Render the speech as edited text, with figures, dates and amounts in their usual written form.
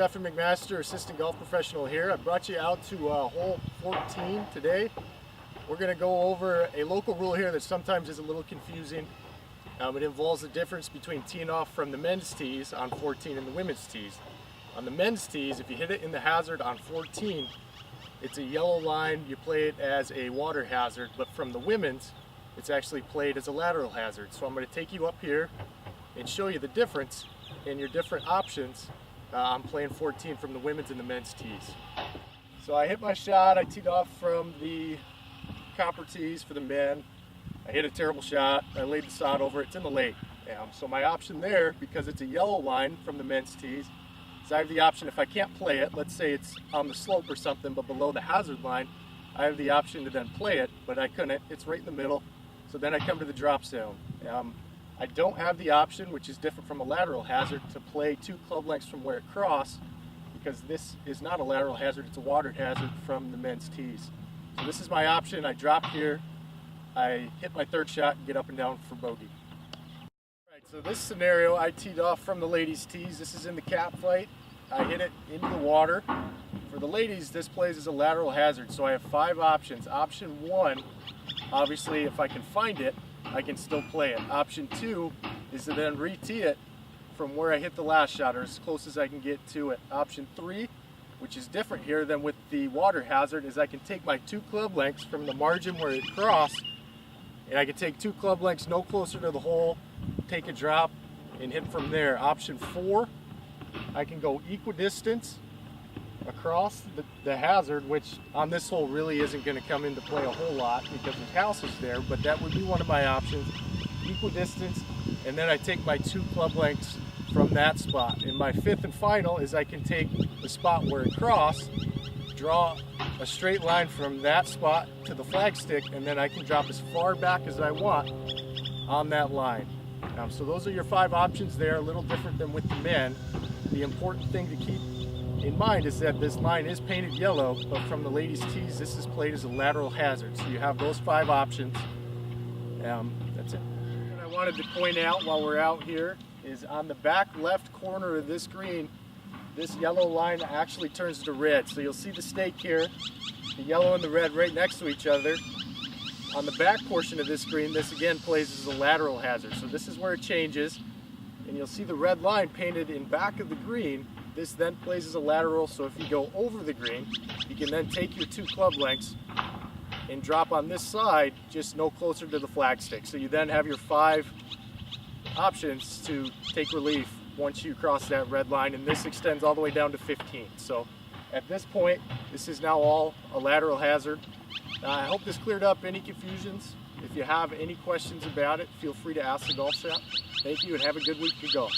Jeffrey McMaster, assistant golf professional here. I brought you out to hole 14 today. We're going to go over a local rule here that sometimes is a little confusing. It involves the difference between teeing off from the men's tees on 14 and the women's tees. On the men's tees, if you hit it in the hazard on 14, it's a yellow line, you play it as a water hazard, but from the women's, it's actually played as a lateral hazard. So I'm going to take you up here and show you the difference in your different options. I'm playing 14 from the women's and the men's tees. So I hit my shot, I teed off from the copper tees for the men. I hit a terrible shot, I laid the sod over it, it's in the lake. So my option there, because it's a yellow line from the men's tees, is I have the option, if I can't play it, let's say it's on the slope or something, but below the hazard line, I have the option to then play it, but I couldn't, it's right in the middle. So then I come to the drop zone. I don't have the option, which is different from a lateral hazard, to play 2 club lengths from where it crossed, because this is not a lateral hazard, it's a water hazard from the men's tees. So this is my option. I drop here, I hit my third shot and get up and down for bogey. Alright, so this scenario, I teed off from the ladies' tees. This is in the cap fight. I hit it into the water. For the ladies, this plays as a lateral hazard, so I have 5 options. Option 1, obviously if I can find it, I can still play it. Option 2 is to then re-tee it from where I hit the last shot, or as close as I can get to it. Option 3, which is different here than with the water hazard, is I can take my 2 club lengths from the margin where it crossed, and I can take 2 club lengths no closer to the hole, take a drop, and hit from there. Option 4, I can go equidistance across the hazard, which on this hole really isn't going to come into play a whole lot because the house is there, but that would be one of my options, equidistance, and then I take my 2 club lengths from that spot. And my 5th and final is I can take the spot where it crossed, draw a straight line from that spot to the flagstick, and then I can drop as far back as I want on that line. So those are your 5 options there, a little different than with the men. The important thing to keep in mind is that this line is painted yellow, but from the ladies' tees, this is played as a lateral hazard. So you have those 5 options. That's it. What I wanted to point out while we're out here is on the back left corner of this green, this yellow line actually turns to red. So you'll see the stake here, the yellow and the red right next to each other. On the back portion of this green, this again plays as a lateral hazard. So this is where it changes, and you'll see the red line painted in back of the green. This then plays as a lateral, so if you go over the green, you can then take your 2 club lengths and drop on this side, just no closer to the flagstick. So you then have your 5 options to take relief once you cross that red line, and this extends all the way down to 15. So at this point, this is now all a lateral hazard. I hope this cleared up any confusions. If you have any questions about it, feel free to ask the golf shop. Thank you and have a good week of golf.